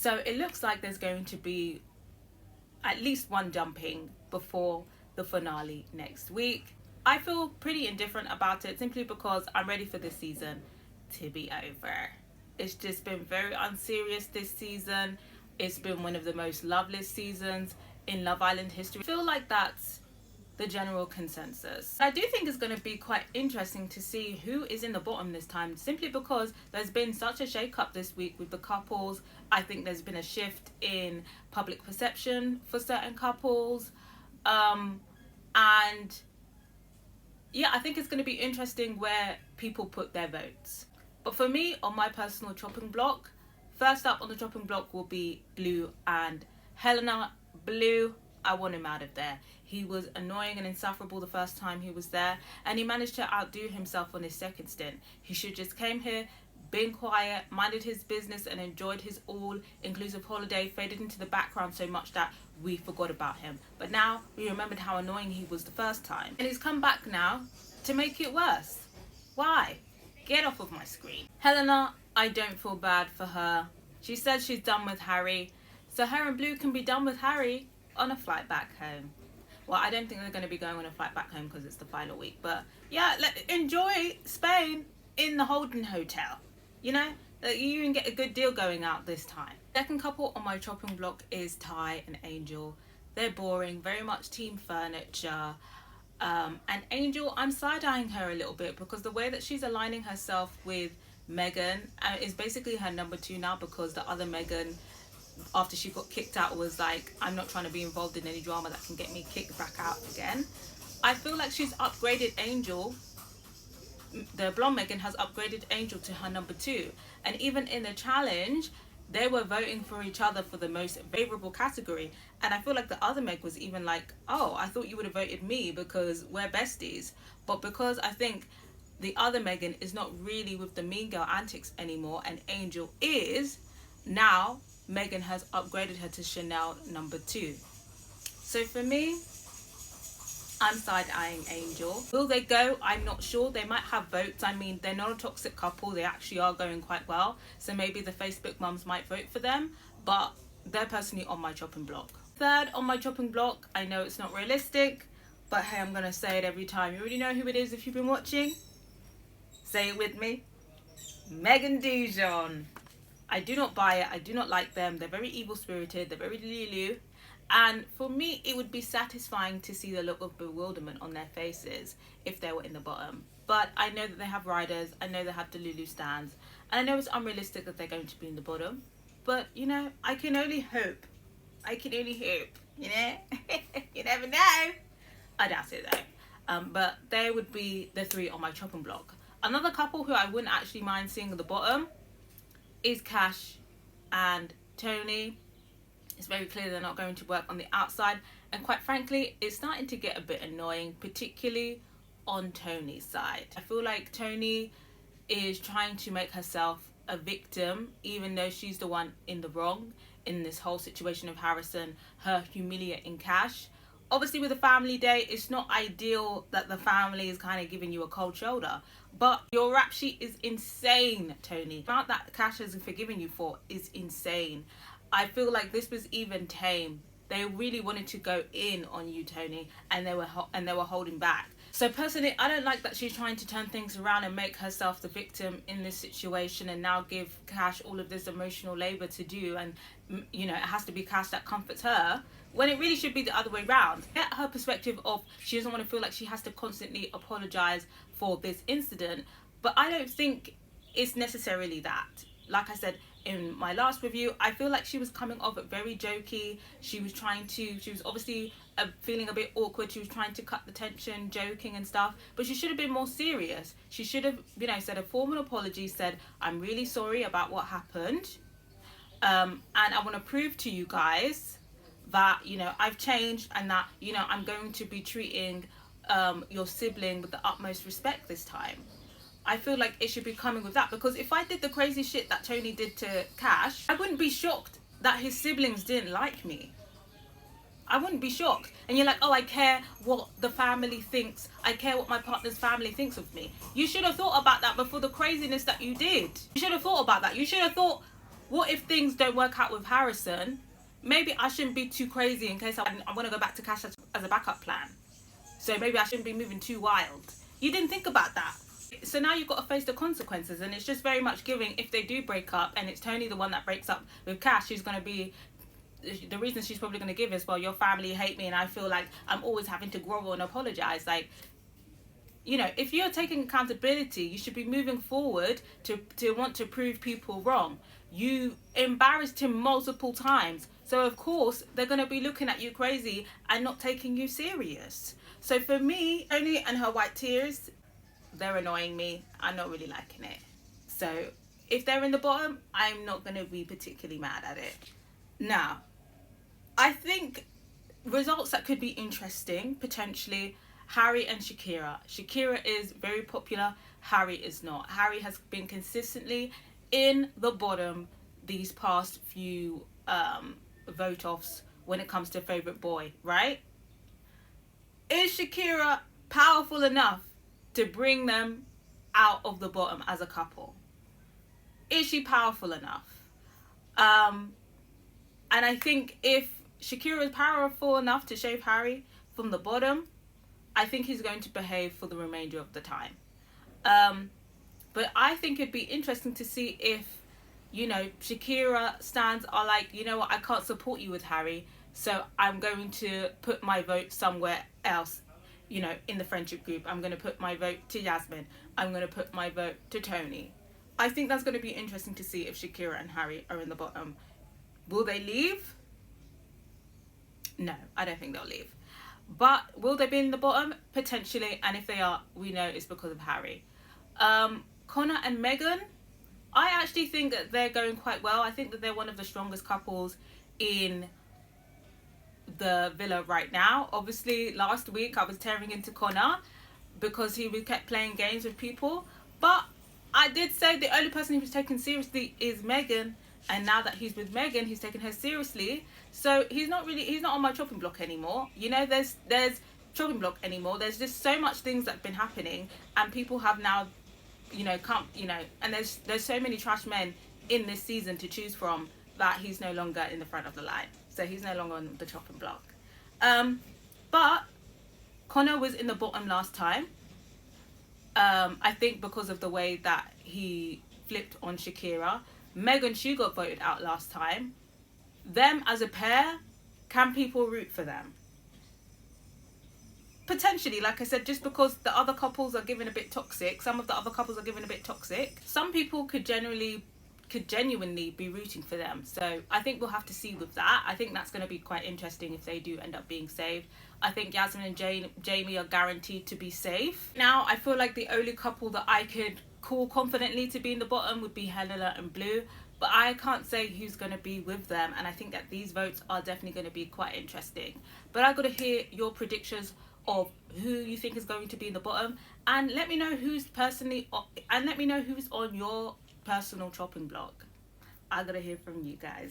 So it looks like there's going to be at least one dumping before the finale next week. I feel pretty indifferent about it simply because I'm ready for this season to be over. It's just been very unserious this season. It's been one of the most loveless seasons in Love Island history. I feel like that's the general consensus. I do think it's going to be quite interesting to see who is in the bottom this time, simply because there's been such a shake-up this week with the couples. I think there's been a shift in public perception for certain couples, and yeah, I think it's going to be interesting where people put their votes. But for me, on my personal chopping block, first up on the chopping block will be Blue and Helena. Blue, I want him out of there. He was annoying and insufferable the first time he was there, and he managed to outdo himself on his second stint. He should just came here, been quiet, minded his business, and enjoyed his all-inclusive holiday, faded into the background so much that we forgot about him. But now we remembered how annoying he was the first time. And he's come back now to make it worse. Why? Get off of my screen. Helena, I don't feel bad for her. She said she's done with Harry, so her and Blue can be done with Harry on a flight back home. Well, I don't think they're going to be going on a flight back home because it's the final week. But yeah, enjoy Spain in the Holden Hotel. You know, you can get a good deal going out this time. Second couple on my chopping block is Ty and Angel. They're boring, very much team furniture. And Angel, I'm side-eyeing her a little bit because the way that she's aligning herself with Megan is basically her number two now, because the other Megan, after she got kicked out, was like, I'm not trying to be involved in any drama that can get me kicked back out again. I feel like she's upgraded Angel. The blonde Megan has upgraded Angel to her number two. And even in the challenge, they were voting for each other for the most favorable category. And I feel like the other Meg was even like, oh, I thought you would have voted me because we're besties. But because I think the other Megan is not really with the mean girl antics anymore and Angel is, now Megan has upgraded her to Chanel number two. So for me, I'm side-eyeing Angel. Will they go? I'm not sure. They might have votes. I mean, they're not a toxic couple. They actually are going quite well. So maybe the Facebook mums might vote for them. But they're personally on my chopping block. Third on my chopping block, I know it's not realistic, but hey, I'm going to say it every time. You already know who it is if you've been watching. Say it with me. Megan Dijon. I do not buy it. I do not like them. They're very evil-spirited. They're very Lulu. And for me, it would be satisfying to see the look of bewilderment on their faces if they were in the bottom. But I know that they have riders. I know they have Delulu stands. And I know it's unrealistic that they're going to be in the bottom. But, you know, I can only hope. I can only hope, you know? You never know. I doubt it, though. But they would be the three on my chopping block. Another couple who I wouldn't actually mind seeing at the bottom is Cash and Tony. It's very clear they're not going to work on the outside, and quite frankly, it's starting to get a bit annoying, particularly on Tony's side. I feel like Tony is trying to make herself a victim, even though she's the one in the wrong in this whole situation of Harrison, her humiliating Cash. Obviously, with a family day, it's not ideal that the family is kind of giving you a cold shoulder. But your rap sheet is insane, Tony. The amount that Cash has forgiven you for is insane. I feel like this was even tame. They really wanted to go in on you, Tony, and they were holding back. So personally, I don't like that she's trying to turn things around and make herself the victim in this situation, and now give Cash all of this emotional labor to do, and you know, it has to be Cash that comforts her, when it really should be the other way around. Get her perspective of she doesn't want to feel like she has to constantly apologize for this incident, but I don't think it's necessarily that. Like I said in my last review, I feel like she was coming off very jokey. She was obviously feeling a bit awkward. She was trying to cut the tension, joking and stuff, but she should have been more serious. She should have, you know, said a formal apology, said, I'm really sorry about what happened, and I want to prove to you guys that, you know, I've changed, and that, you know, I'm going to be treating your sibling with the utmost respect this time. I feel like it should be coming with that, because if I did the crazy shit that Tony did to Cash, I wouldn't be shocked that his siblings didn't like me. I wouldn't be shocked. And you're like, oh, I care what the family thinks. I care what my partner's family thinks of me. You should have thought about that before the craziness that you did. You should have thought about that. You should have thought, what if things don't work out with Harrison? Maybe I shouldn't be too crazy in case I want to go back to Cash as a backup plan. So maybe I shouldn't be moving too wild. You didn't think about that. So now you've got to face the consequences, and it's just very much giving, if they do break up and it's Tony the one that breaks up with Cash, she's going to be, the reason she's probably going to give is, well, your family hate me and I feel like I'm always having to grovel and apologize. Like, you know, if you're taking accountability, you should be moving forward to want to prove people wrong. You embarrassed him multiple times, so of course they're going to be looking at you crazy and not taking you serious. So for me, Tony and her white tears, they're annoying me. I'm not really liking it. So if they're in the bottom, I'm not going to be particularly mad at it. Now, I think results that could be interesting, potentially, Harry and Shakira. Shakira is very popular. Harry is not. Harry has been consistently in the bottom these past few vote-offs when it comes to favourite boy, right? Is Shakira powerful enough to bring them out of the bottom as a couple? Is she powerful enough? And I think if Shakira is powerful enough to shave Harry from the bottom, I think he's going to behave for the remainder of the time. But I think it'd be interesting to see if, you know, Shakira stands are like, you know what, I can't support you with Harry, so I'm going to put my vote somewhere else, you know, in the friendship group. I'm going to put my vote to Yasmin. I'm going to put my vote to Tony. I think that's going to be interesting to see if Shakira and Harry are in the bottom. Will they leave? No, I don't think they'll leave. But will they be in the bottom? Potentially. And if they are, we know it's because of Harry. Connor and Meghan, I actually think that they're going quite well. I think that they're one of the strongest couples in the villa right now. Obviously, last week I was tearing into Connor because he kept playing games with people. But I did say the only person he was taken seriously is Meghan. And now that he's with Meghan, he's taking her seriously. So he's not on my chopping block anymore. You know, there's chopping block anymore. There's just so much things that have been happening, and people have now, you know, and there's so many trash men in this season to choose from that he's no longer in the front of the line. So he's no longer on the chopping block. But Connor was in the bottom last time. I think because of the way that he flipped on Shakira. Meghan, she got voted out last time. Them as a pair, can people root for them? Potentially, like I said, just because the other couples are given a bit toxic, some of the other couples are given a bit toxic, some people could genuinely be rooting for them. So I think we'll have to see with that. I think that's going to be quite interesting if they do end up being saved. I think Yasmin and Jamie are guaranteed to be safe. Now, I feel like the only couple that I could call confidently to be in the bottom would be Helena and Blue, but I can't say who's going to be with them, and I think that these votes are definitely going to be quite interesting. But I've got to hear your predictions of who you think is going to be in the bottom, and let me know who's on your personal chopping block. I gotta hear from you guys.